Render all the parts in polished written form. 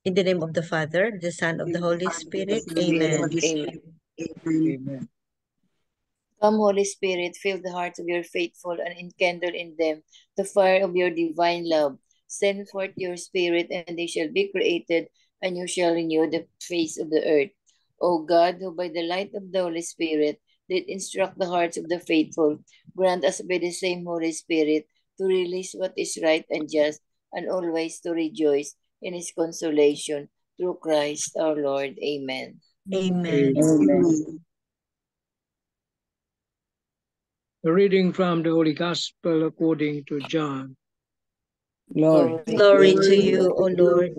In the name of the Father, the Son, of the Holy Spirit. Amen. Amen. Come, Holy Spirit, fill the hearts of your faithful and enkindle in them the fire of your divine love. Send forth your Spirit, and they shall be created, and you shall renew the face of the earth. O God, who by the light of the Holy Spirit did instruct the hearts of the faithful, grant us by the same Holy Spirit to release what is right and just, and always to rejoice in his consolation. Through Christ our Lord. Amen. Amen. Amen. A reading from the Holy Gospel according to John. Glory. Glory to you, O Lord.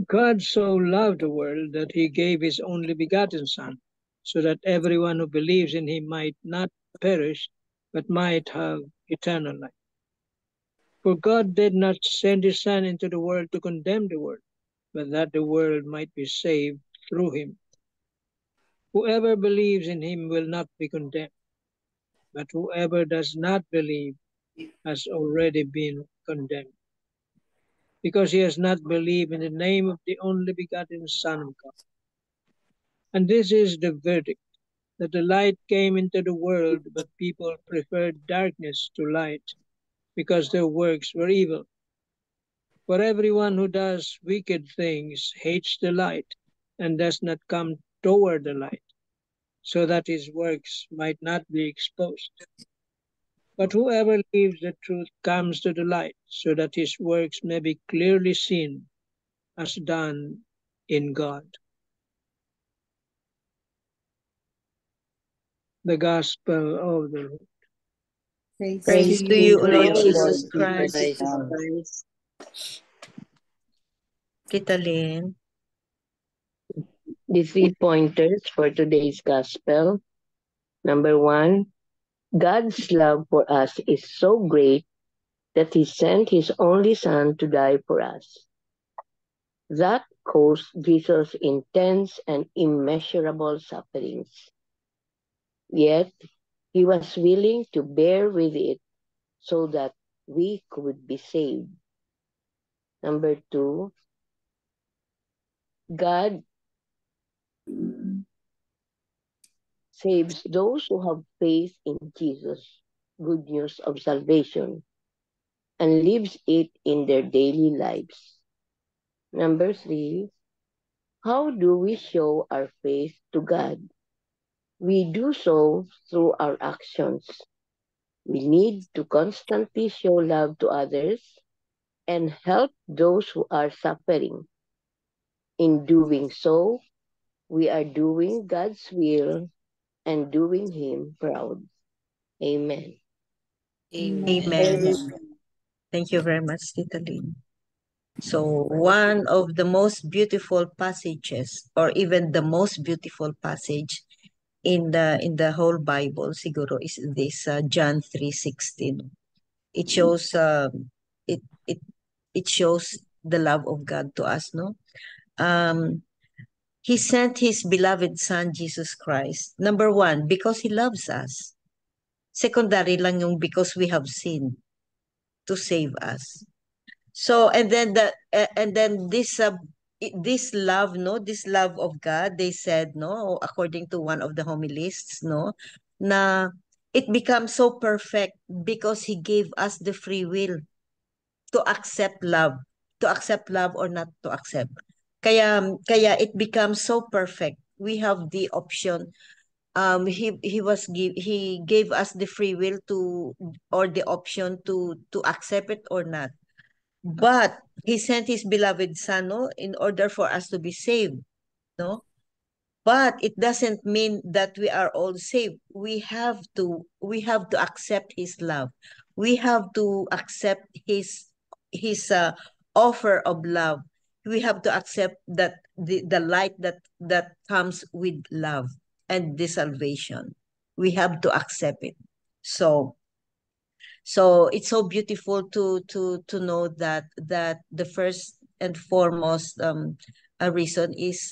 God so loved the world that he gave his only begotten Son, so that everyone who believes in him might not perish, but might have eternal life. For God did not send his Son into the world to condemn the world, but that the world might be saved through him. Whoever believes in him will not be condemned, but whoever does not believe has already been condemned, because he has not believed in the name of the only begotten Son of God. And this is the verdict, that the light came into the world, but people preferred darkness to light, because their works were evil. For everyone who does wicked things hates the light, and does not come toward the light, so that his works might not be exposed. But whoever lives the truth comes to the light, so that his works may be clearly seen as done in God. The Gospel of the Lord. Praise to you, O Lord Jesus Christ. Kitalin. The 3 pointers for today's Gospel. Number 1, God's love for us is so great that he sent his only Son to die for us. That caused Jesus intense and immeasurable sufferings. Yet, he was willing to bear with it so that we could be saved. Number 2, God saves those who have faith in Jesus' good news of salvation and lives it in their daily lives. Number 3, how do we show our faith to God? We do so through our actions. We need to constantly show love to others and help those who are suffering. In doing so, we are doing God's will and doing him proud. Amen. Amen. Thank you very much, Kitalin. So one of the most beautiful passages, or even the most beautiful passage in the whole Bible, siguro, is this John 3:16. It shows it it it shows the love of God to us, no? He sent his beloved Son Jesus Christ. Number one, because he loves us. Secondary lang yung because we have sinned to save us. So and then this love, no, this love of God, they said, no, according to one of the homilists, no, na it becomes so perfect because he gave us the free will to accept love or not to accept. Kaya it becomes so perfect. We have the option. He gave us the free will to, or the option to accept it or not. But he sent his beloved Son, no, in order for us to be saved, no. But it doesn't mean that we are all saved. We have to accept his love. We have to accept his offer of love. We have to accept that the light that comes with love and the salvation. We have to accept it. So it's so beautiful to know that the first and foremost a reason is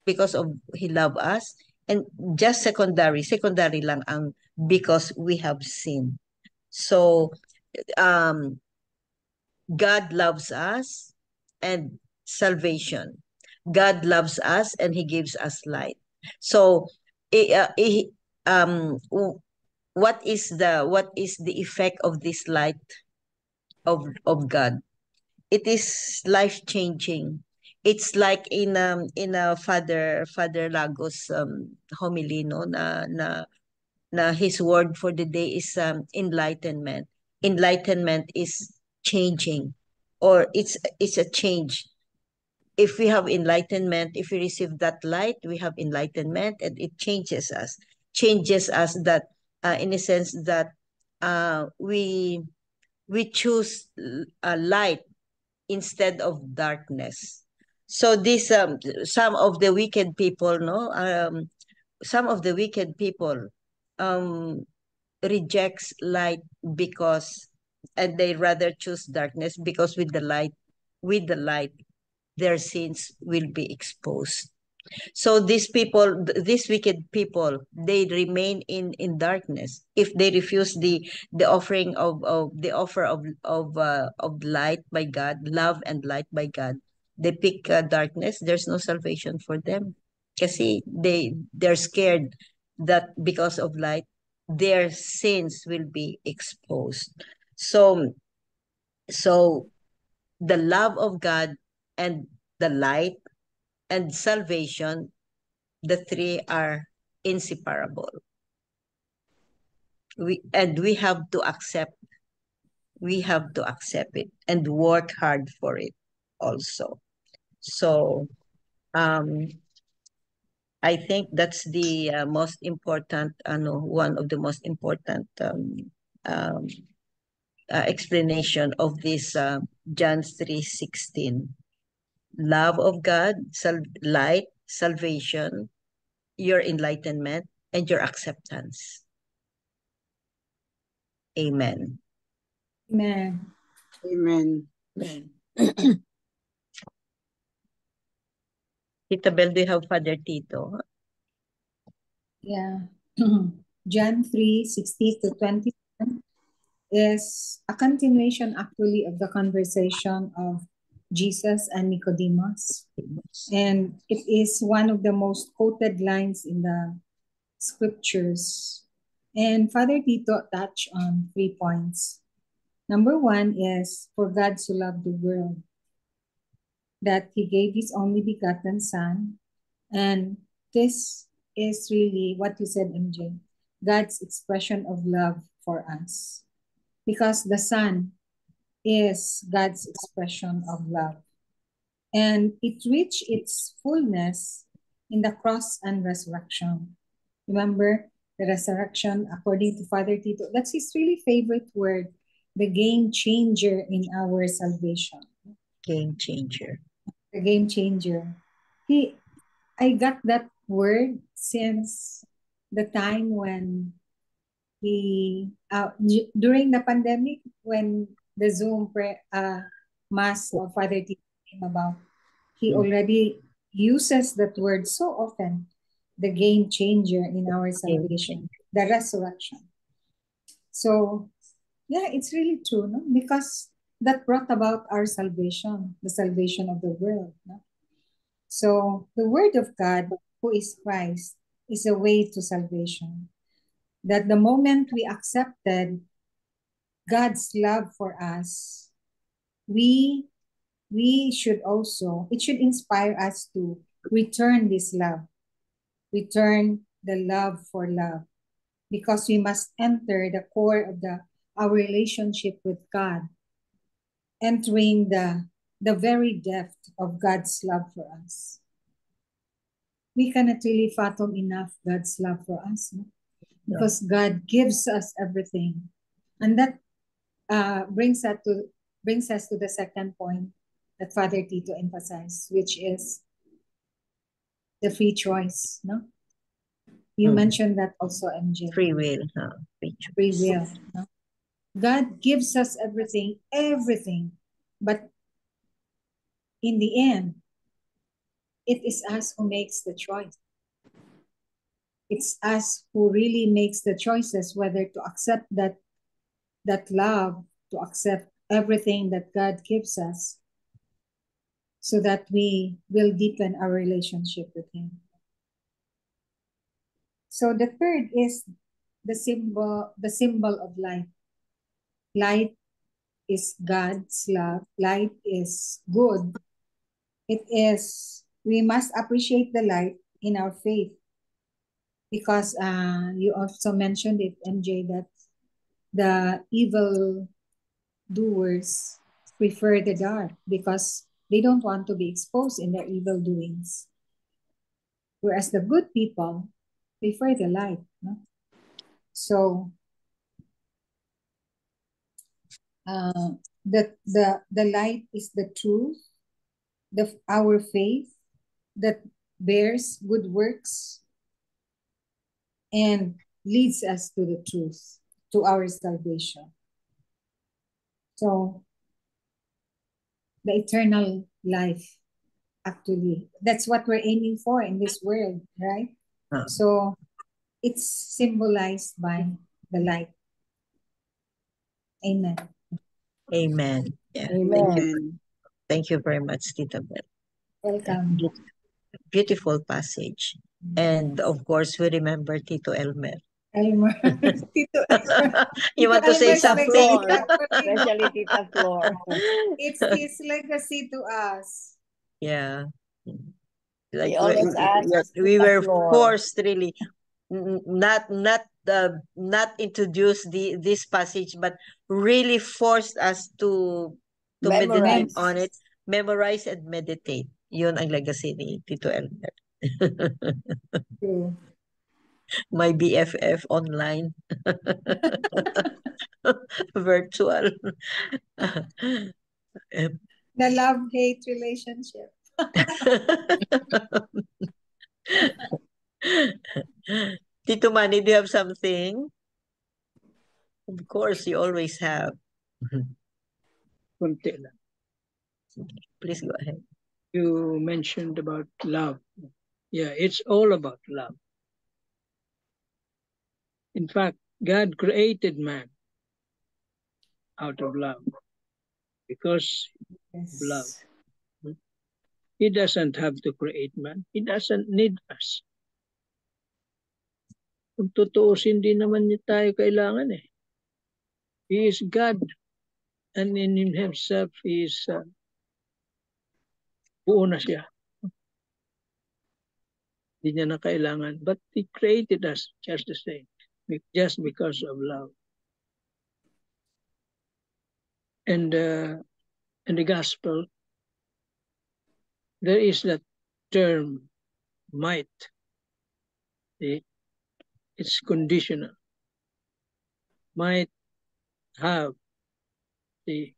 because of he love us, and just secondary lang ang because we have sinned. So God loves us and salvation. God loves us and He gives us light. So, what is the effect of this light of God? It is life changing. It's like in a Father Lagos homily, no, na his word for the day is enlightenment. Enlightenment is changing, or it's a change. If we have enlightenment, if we receive that light, we have enlightenment, and it changes us that in a sense that we choose light instead of darkness. So this some of the wicked people, no, some of the wicked people um rejects light because, and they rather choose darkness because with the light their sins will be exposed. So these people, these wicked people, they remain in darkness if they refuse the offering of the offer of light by God, love and light by God. They pick darkness. There's no salvation for them, kasi they're scared that because of light their sins will be exposed. So so the love of God and the light and salvation, the three are inseparable. We have to accept, it and work hard for it also. So um I think that's the most important, one of the most important um, explanation of this John 3:16. Love of God, light, salvation, your enlightenment, and your acceptance. Amen. Amen. Amen. Tita Bel, do you have Father Tito? Yeah. John 3:16-21 is a continuation actually of the conversation of Jesus and Nicodemus. And it is one of the most quoted lines in the scriptures. And Father Tito touched on 3 points. Number 1 is, for God so loved the world that He gave His only begotten Son. And this is really what you said, MJ, God's expression of love for us. Because the Son is God's expression of love. And it reached its fullness in the cross and resurrection. Remember, the resurrection, according to Father Tito, that's his really favorite word, the game changer in our salvation. Game changer. The game changer. I got that word since the time when during the pandemic, when the Zoom mass of Father Tito came about, he already uses that word so often, the game changer in our salvation, the resurrection. So, yeah, it's really true, no? Because that brought about our salvation, the salvation of the world. No? So, the Word of God, who is Christ, is a way to salvation. That the moment we accepted God's love for us, we should also, it should inspire us to return this love, return the love for love, because we must enter the core of our relationship with God, entering the very depth of God's love for us. We cannot really fathom enough God's love for us, no? Because God gives us everything, and that brings us to the second point that Father Tito emphasized, which is the free choice. No, you mentioned that also, MJ. Free will, free will. No? God gives us everything, but in the end, it is us who makes the choice. It's us who really makes the choices whether to accept that love to accept everything that God gives us so that we will deepen our relationship with Him. So the third is the symbol of light. Light is God's love. Light is good. We must appreciate the light in our faith, because you also mentioned it, MJ, that the evil doers prefer the dark because they don't want to be exposed in their evil doings. Whereas the good people prefer the light. No? So the light is the truth, our faith that bears good works and leads us to the truth, to our salvation. So the eternal life, actually, that's what we're aiming for in this world, right? So it's symbolized by the light. Amen. Amen. Yeah. Amen. Thank you very much, Tita Bel. Welcome. Beautiful passage. And of course, we remember Tito Elmer. Elmer. Tito Elmer. You want to say Elmer's something? Especially Tita Flor. It's his legacy to us. Yeah. He always asks we Tita were Flor. forced, really, not introduce this passage, but really forced us to meditate Memorize. on it, memorize and meditate. Yun ang legacy ni Tito Elmer. True. My BFF online. Virtual. The love-hate relationship. Tito Manny, do you have something? Of course, you always have. Kunti lang. Please go ahead. You mentioned about love. Yeah, it's all about love. In fact, God created man out of love because Yes. of love. He doesn't have to create man. He doesn't need us. Kung tutuusin, hindi naman niya tayo kailangan eh. He is God, and in himself, he is buo na siya. Hindi niya na kailangan. But he created us just the same, just because of love. And in the gospel, there is that term, might. See? It's conditional. Might have. See?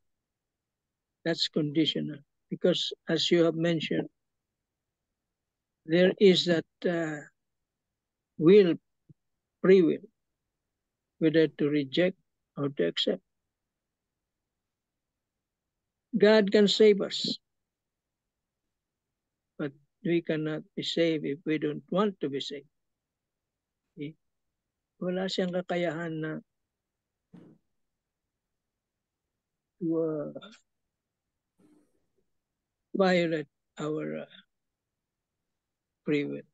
That's conditional. Because as you have mentioned, there is that will, free will, whether to reject or to accept. God can save us, but we cannot be saved if we don't want to be saved. See? Wala siyang kakayahan na to violate our free will.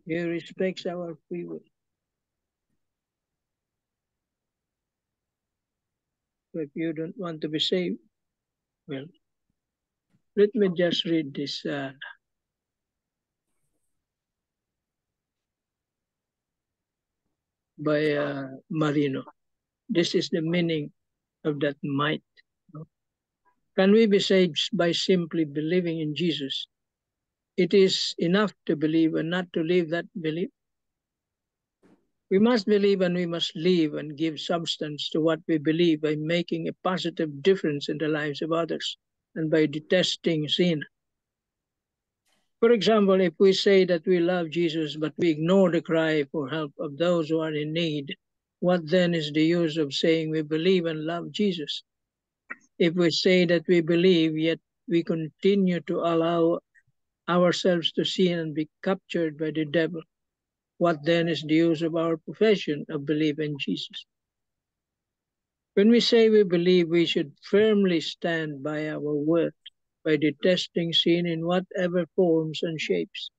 He respects our free will. So if you don't want to be saved, well, let me just read this by Marino. This is the meaning of that might. Can we be saved by simply believing in Jesus? It is enough to believe and not to live that belief. We must believe and we must live and give substance to what we believe by making a positive difference in the lives of others and by detesting sin. For example, if we say that we love Jesus but we ignore the cry for help of those who are in need, what then is the use of saying we believe and love Jesus? If we say that we believe, yet we continue to allow ourselves to sin and be captured by the devil, what then is the use of our profession of belief in Jesus? When we say we believe, we should firmly stand by our word, by detesting sin in whatever forms and shapes,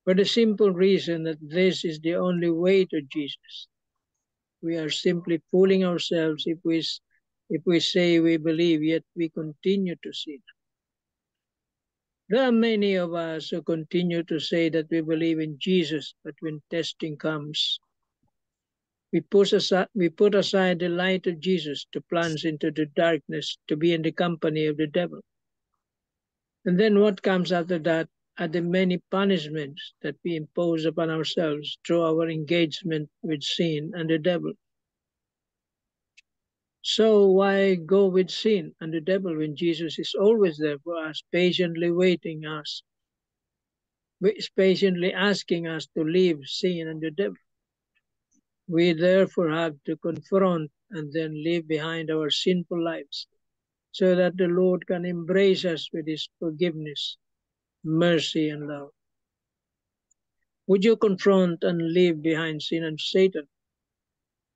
for the simple reason that this is the only way to Jesus. We are simply fooling ourselves if we say we believe, yet we continue to sin. There are many of us who continue to say that we believe in Jesus, but when testing comes, we put aside the light of Jesus to plunge into the darkness, to be in the company of the devil. And then what comes after that are the many punishments that we impose upon ourselves through our engagement with sin and the devil. So why go with sin and the devil when Jesus is always there for us, patiently waiting us, patiently asking us to leave sin and the devil? We therefore have to confront and then leave behind our sinful lives so that the Lord can embrace us with his forgiveness, mercy, and love. Would you confront and leave behind sin and Satan?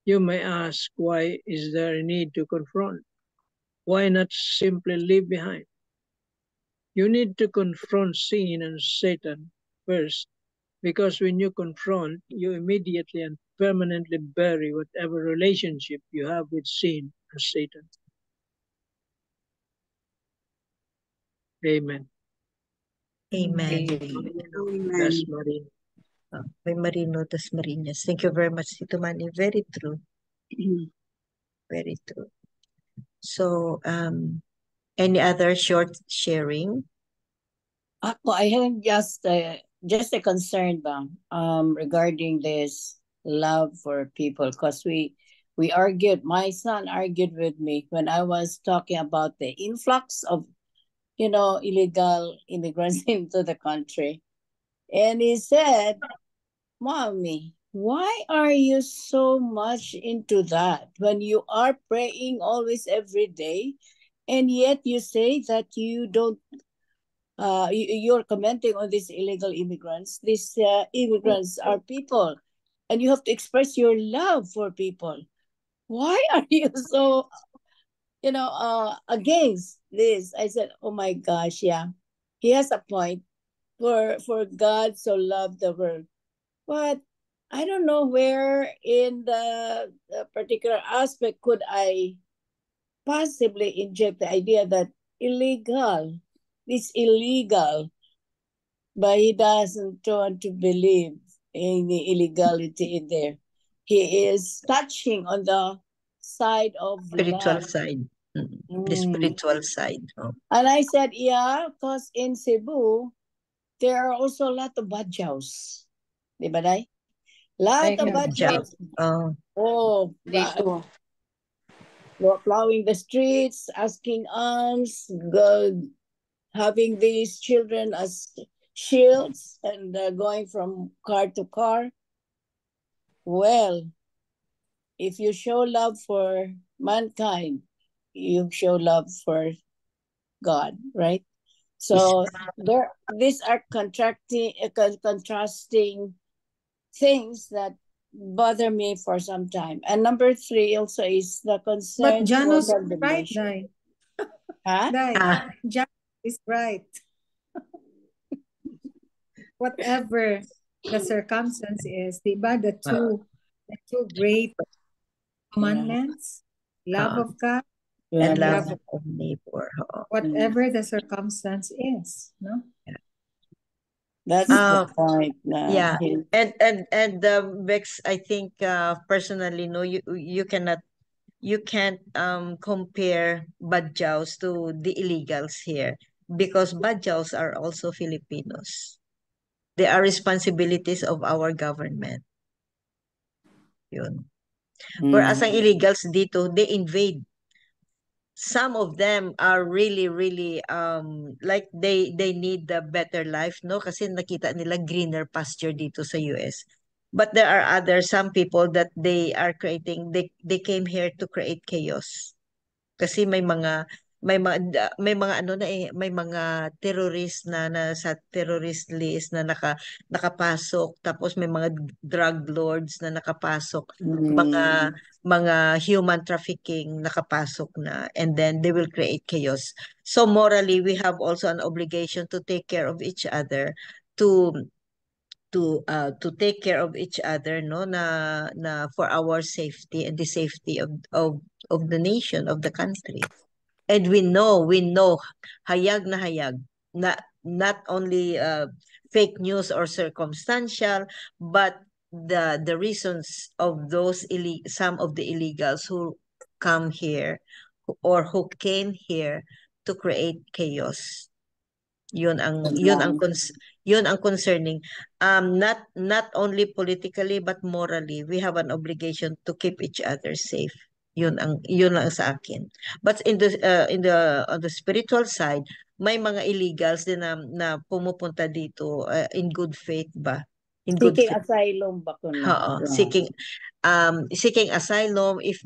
You may ask, why is there a need to confront? Why not simply leave behind? You need to confront sin and Satan first, because when you confront, you immediately and permanently bury whatever relationship you have with sin and Satan. Amen. Amen. That's Marina. May Marino, das Marinas. Thank you very much, Tito Manny. Very true. Very true. So, any other short sharing? I have just a concern regarding this love for people, because we argued. My son argued with me when I was talking about the influx of illegal immigrants into the country, and he said, "Mommy, why are you so much into that when you are praying always every day, and yet you say that you don't." You're commenting on these illegal immigrants. These immigrants are people, and you have to express your love for people. Why are you so, against this? I said, oh my gosh, yeah, he has a point. For God so loved the world, but I don't know where in the particular aspect could I possibly inject the idea that it's illegal, but he doesn't want to believe in the illegality in there. He is touching on the side of Spiritual love. side. The spiritual side. Oh. And I said, yeah, because in Cebu, there are also a lot of badyaws. Di ba, Day? Lot of badyaws. Oh, Dito. plowing the streets, asking alms, having these children as shields, and going from car to car. Well, if you show love for mankind, you show love for God, right? So these are contrasting things that bother me for some time. And number 3 also is the concern But Janos for is right, condemnation. Dai. Huh? Dai, Janos is right. Whatever the circumstance is, diba, the two great commandments, love of God And love love of neighbor. Oh. whatever the circumstance is, no? That's the point. Yeah, and Bex, I think personally, no, you can't compare badyaws to the illegals here, because badyaws are also Filipinos. They are responsibilities of our government. Yun. Whereas ang illegals dito, they invade. Some of them are really like they need the better life, no, kasi nakita nila greener pasture dito sa US. But there are some people that they are creating, they came here to create chaos, kasi may mga may mga ano na may mga terrorist na sa terrorist list na nakapasok, tapos may mga drug lords na nakapasok, mga human trafficking nakapasok na, and then they will create chaos. So morally, we have also an obligation to take care of each other, to take care of each other, no, na for our safety and the safety of the nation, of the country. And we know hayag na hayag, not only fake news or circumstantial, but the reasons of those some of the illegals who come here or who came here to create chaos. Yun ang concerning. Not only politically but morally, we have an obligation to keep each other safe. Yun lang sa akin. But on the spiritual side, may mga illegals din na pumupunta dito in good faith ba? In good Seeking faith. asylum ba ko na? Oo, seeking asylum, if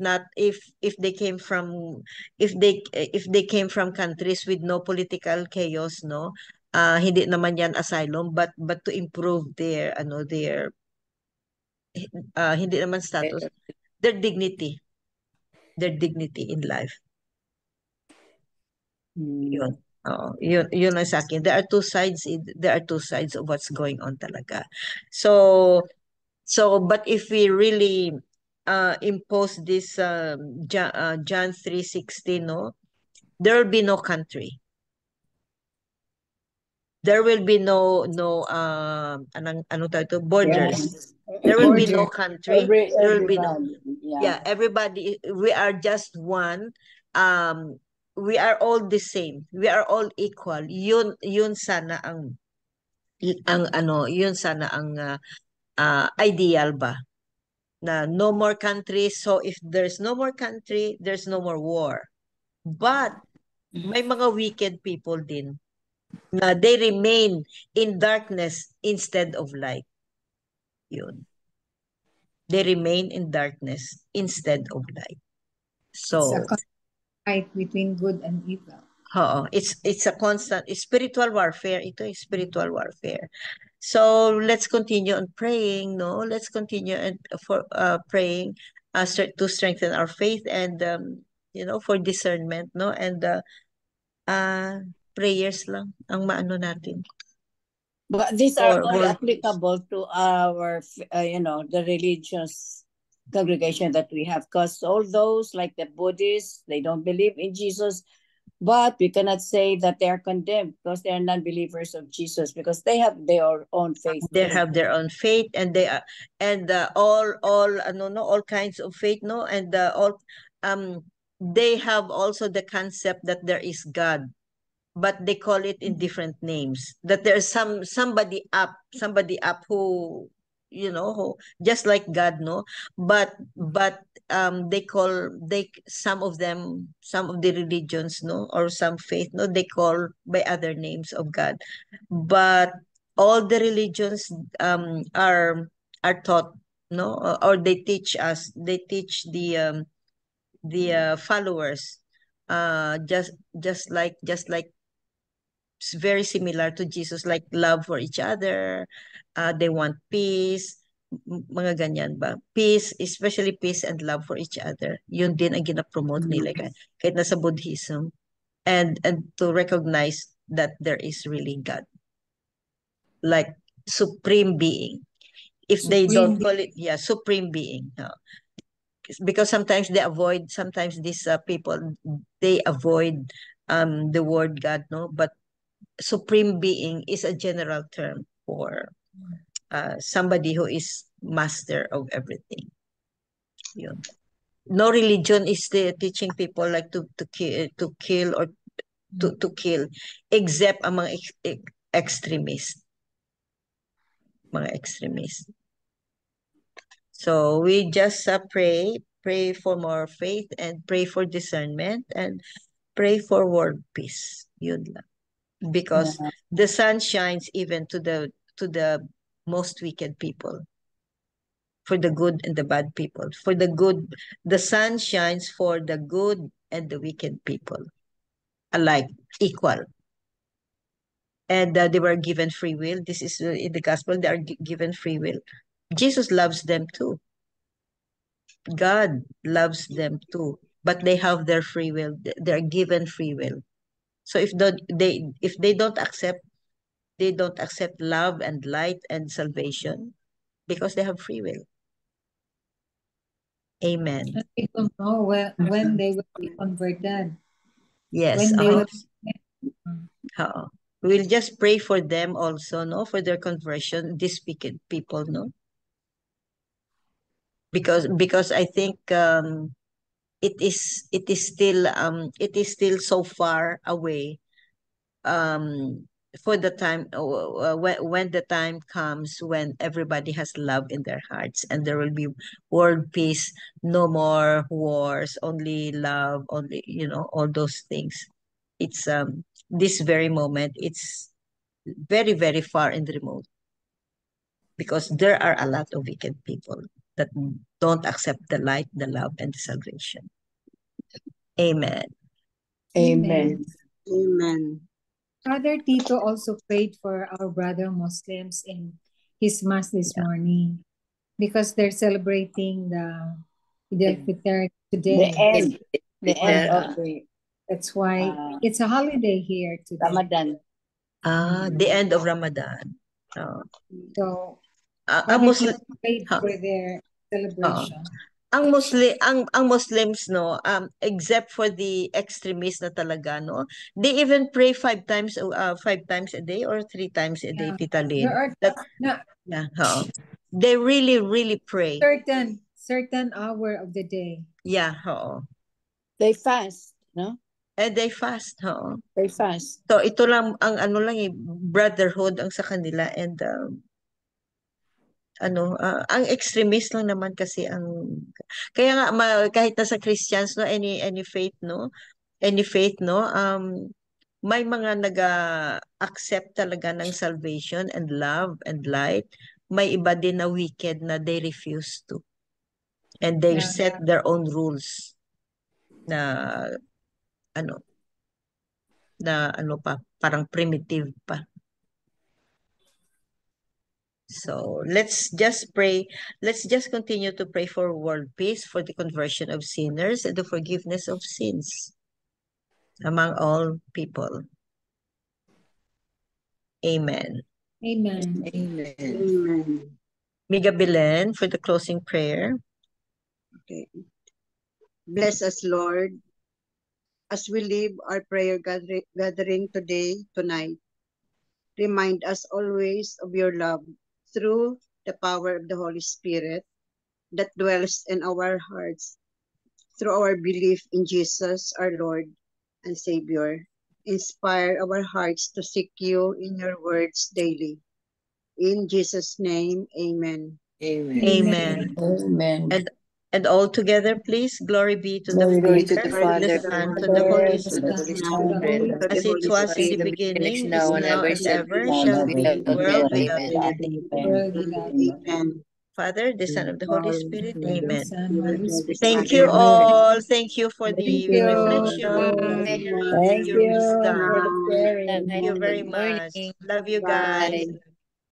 they came from countries with no political chaos, no, hindi naman yan asylum, but to improve their hindi naman status, their dignity in life. Yun. Yun lang sa akin. There are two sides of what's going on talaga. So but if we really impose this John 3:16, no, there will be no country. There will be no borders. Yes. There will be no country. There will be no, everybody. We are just one. We are all the same. We are all equal. Yun sana ang ideal ba, na no more countries. So if there's no more country, there's no more war. But may mga wicked people din na they remain in darkness instead of light. Yun. They remain in darkness instead of light. So it's a fight between good and evil. It's a constant spiritual warfare. Ito is spiritual warfare. So let's continue on praying, no? Let's continue for praying to strengthen our faith and for discernment, no? And prayers lang ang maano natin. But these are only applicable to our, the religious congregation that we have. Because all those, like the Buddhists, they don't believe in Jesus. But we cannot say that they are condemned because they are non-believers of Jesus, because they have their own faith. They have their own faith, and they are, and all kinds of faith, no, and they have also the concept that there is God, but they call it in different names. That there's somebody up who, who just like God, no, but some of the religions, no, or some faith, no, they call by other names of God. But all the religions are taught, no, or they teach the followers just like very similar to Jesus, like love for each other. They want peace, mga ganyan ba? Peace, especially peace and love for each other. Yun din ang ginapromote nila kahit nasa Buddhism. And to recognize that there is really God, like supreme being. If they don't call it, supreme being. Because sometimes these people, they avoid the word God, no? But supreme being is a general term for somebody who is master of everything. Yun. No religion is teaching people like to kill or to kill, except among extremists. Mga extremists. So we just pray for more faith, and pray for discernment, and pray for world peace. Yun lang. Because the sun shines even to the most wicked people, for the good and the bad people. For the good, the sun shines for the good and the wicked people. alike, equal. And they were given free will. This is in the gospel, they are given free will. Jesus loves them too. God loves them too, but they have their free will. They're given free will. So if they don't accept, they don't accept love and light and salvation because they have free will. Amen. And we don't know when they will be converted. Yes. When they will. We'll just pray for them also, no, for their conversion. These wicked people, no, because I think it is still so far away. For the time when the time comes when everybody has love in their hearts and there will be world peace, no more wars, only love, only, all those things. It's this very moment, it's very, very far and remote because there are a lot of wicked people that don't accept the light, the love, and the salvation. Amen. Amen. Amen. Father Tito also prayed for our brother Muslims in his mass this morning because they're celebrating the Eid al-Fitr today. The end of the That's why it's a holiday here today. Ramadan. The end of Ramadan. So ang Muslim prayed for their celebration. Ang Muslims, no, except for the extremists na talaga, no, they even pray 5 times a day or 3 times a day, Tita Lynn. They really, really pray. Certain hour of the day. Yeah, They fast, no? And they fast, They fast. So ito lang ang brotherhood ang sa kanila, and ang extremist lang naman kasi ang kaya nga kahit na sa Christians, no, any faith, no, may mga accept talaga ng salvation and love and light. May iba din na wicked na they refuse to, and they set their own rules na parang primitive pa. So let's just pray. Let's just continue to pray for world peace, for the conversion of sinners, and the forgiveness of sins among all people. Amen. Amen. Amen. Amen. Miga Belen for the closing prayer. Okay. Bless us, Lord, as we leave our prayer gathering tonight. Remind us always of your love through the power of the Holy Spirit that dwells in our hearts through our belief in Jesus, our Lord and Savior. Inspire our hearts to seek you in your words daily. In Jesus' name, amen. Amen. Amen. And all together, please, glory be to Glory the be to the Father, Father, the Son, to the Holy to the Spirit, Holy Spirit, as it was in the beginning, is now, and ever shall be, world without end. Amen. Father, the Son of the Holy Spirit. Amen. Holy Spirit. Thank you all. Thank you for the Thank you. reflection. Bye. Thank you Wisdom. for the sharing. Thank you very Good much. morning. Love you Bye. guys.